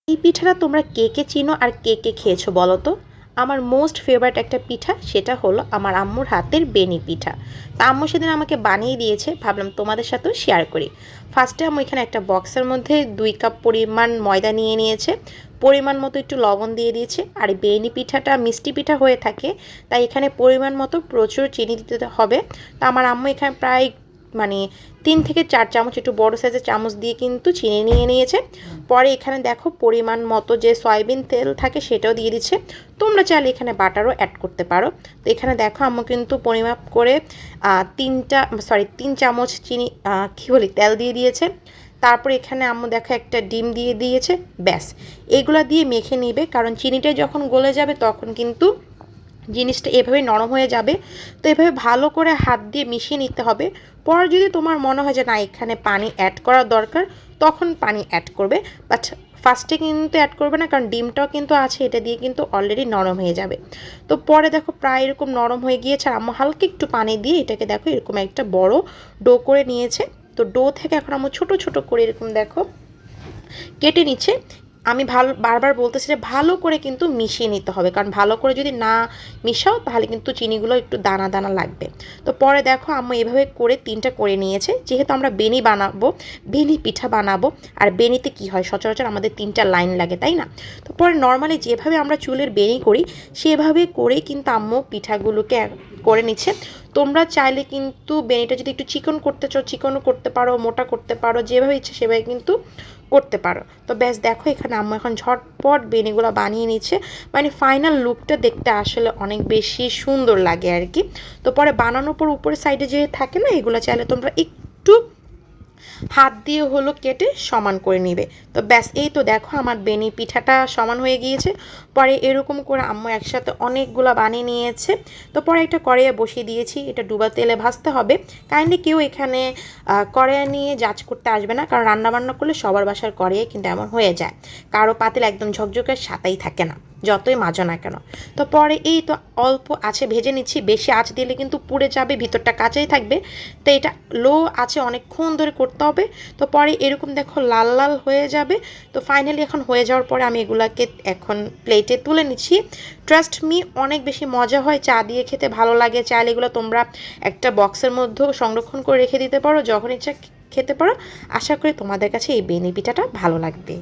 এই পিঠাটা তোমরা কে কে চিনো আর কে কে খেয়েছো বলো তো? আমার মোস্ট ফেভারিট একটা পিঠা, সেটা হলো আমার আম্মুর হাতের বেনি পিঠা। তা আম্মু সেদিন আমাকে বানিয়ে দিয়েছে, ভাবলাম তোমাদের সাথেও শেয়ার করি। ফার্স্টে আম্মু এখানে একটা বক্সের মধ্যে 2 কাপ পরিমাণ ময়দা নিয়ে নিয়েছে, পরিমাণ মতো একটু লবণ দিয়ে দিয়েছে। আর এই বেনি পিঠাটা মিষ্টি পিঠা হয়ে থাকে, তাই এখানে পরিমাণ মতো প্রচুর চিনি দিতে হবে। তো আমার আম্মু এখানে প্রায় মানে 3 থেকে 4 চামচ একটু বড় সাইজের চামচ দিয়ে কিন্তু চিনি নিয়ে নিয়েছে। পরে এখানে দেখো পরিমাণ মতো যে সয়াবিন তেল থাকে সেটাও দিয়ে দিচ্ছে। তোমরা চাইলে এখানে বাটারও অ্যাড করতে পারো। তো এখানে দেখো আম্মু কিন্তু পরিমাপ করে 3 চামচ চিনি তেল দিয়ে দিয়েছে। তারপর এখানে আম্মু দেখো একটা ডিম দিয়ে দিয়েছে। ব্যাস, এগুলো দিয়ে মেখে নিবে, কারণ চিনিটা যখন গলে যাবে তখন কিন্তু জিনিসটা এভাবে নরম হয়ে যাবে। তো এভাবে ভালো করে হাত দিয়ে মিশিয়ে নিতে হবে। পরে যদি তোমার মনে হয় যে না এখানে পানি অ্যাড করার দরকার, তখন পানি অ্যাড করবে, বাট ফার্স্টে কিন্তু অ্যাড করবে না, কারণ ডিমটাও কিন্তু আছে, এটা দিয়ে কিন্তু অলরেডি নরম হয়ে যাবে। তো পরে দেখো প্রায় এরকম নরম হয়ে গিয়েছে, আর আম্মু হালকা একটু পানি দিয়ে এটাকে দেখো এরকম একটা বড় ডো করে নিয়েছে। তো ডো থেকে এখন আম্মু ছোট ছোট করে এরকম দেখো কেটে নিচ্ছে। আমি বারবার বলতেছি যে ভালো করে কিন্তু মিশিয়ে নিতে হবে, কারণ ভালো করে যদি না মিশাও তাহলে কিন্তু চিনিগুলো একটু দানা দানা লাগবে। তো পরে দেখো আম্মু এভাবে করে 3টা করে নিয়েছে। যেহেতু আমরা বেনি পিঠা বানাবো, আর বেনিতে কি হয় সচরাচর আমাদের 3টা লাইন লাগে, তাই না? তো পরে নর্মালি যেভাবে আমরা চুলের বেনি করি সেভাবে করেই কিন্তু আম্মু পিঠাগুলোকে করে নিচ্ছে। তোমরা চাইলে কিন্তু বেনিটা যদি একটু চিকন করতে চাও চিকনও করতে পারো, মোটা করতে পারো, যেভাবে ইচ্ছে সেভাবে কিন্তু করতে পারো। তো ব্যাস দেখো এখানে আম্মু এখন ঝটপট বেনিগুলো বানিয়ে নিচ্ছে, মানে ফাইনাল লুকটা দেখতে আসলে অনেক বেশি সুন্দর লাগে আর কি। তো পরে বানানোর পর উপরের সাইডে যে থাকে না, এগুলো চাইলে তোমরা একটু হাত দিয়ে হলো কেটে সমান করে নিবে। তো ব্যাস এই তো দেখো আমার বেনি পিঠাটা সমান হয়ে গিয়েছে। পরে এরকম করে আম্মু একসাথে অনেকগুলো বানিয়ে নিয়েছে। তো পরে একটা কড়াইয়ে বসিয়ে দিয়েছি, এটা ডুবা তেলে ভাজতে হবে। কাইন্ডলি কেউ এখানে কড়াইয়া নিয়ে জাজ করতে আসবে না, কারণ রান্নাবান্না করলে সবার বাসার কড়াইয়ে কিন্তু এমন হয়ে যায়, কারো পাতিল একদম ঝকঝকে সাদাই থাকে না যতই মাজো না কেন। তো পরে এই তো অল্প আছে ভেজে নিচ্ছি, বেশি আঁচ দিলে কিন্তু পুড়ে যাবে, ভিতরটা কাঁচাই থাকবে। তো এটা লো আছে অনেকক্ষণ ধরে করতে হবে। তো পরে এরকম দেখো লাল লাল হয়ে যাবে। তো ফাইনালি এখন হয়ে যাওয়ার পরে আমি এগুলাকে এখন প্লেটে তুলে নিচ্ছি। ট্রাস্ট মি অনেক বেশি মজা হয়, চা দিয়ে খেতে ভালো লাগে। চাইলে এগুলো তোমরা একটা বক্সের মধ্যেও সংরক্ষণ করে রেখে দিতে পারো, যখন ইচ্ছা খেতে পারো। আশা করি তোমাদের কাছে এই বেনি পিঠাটা ভালো লাগবে।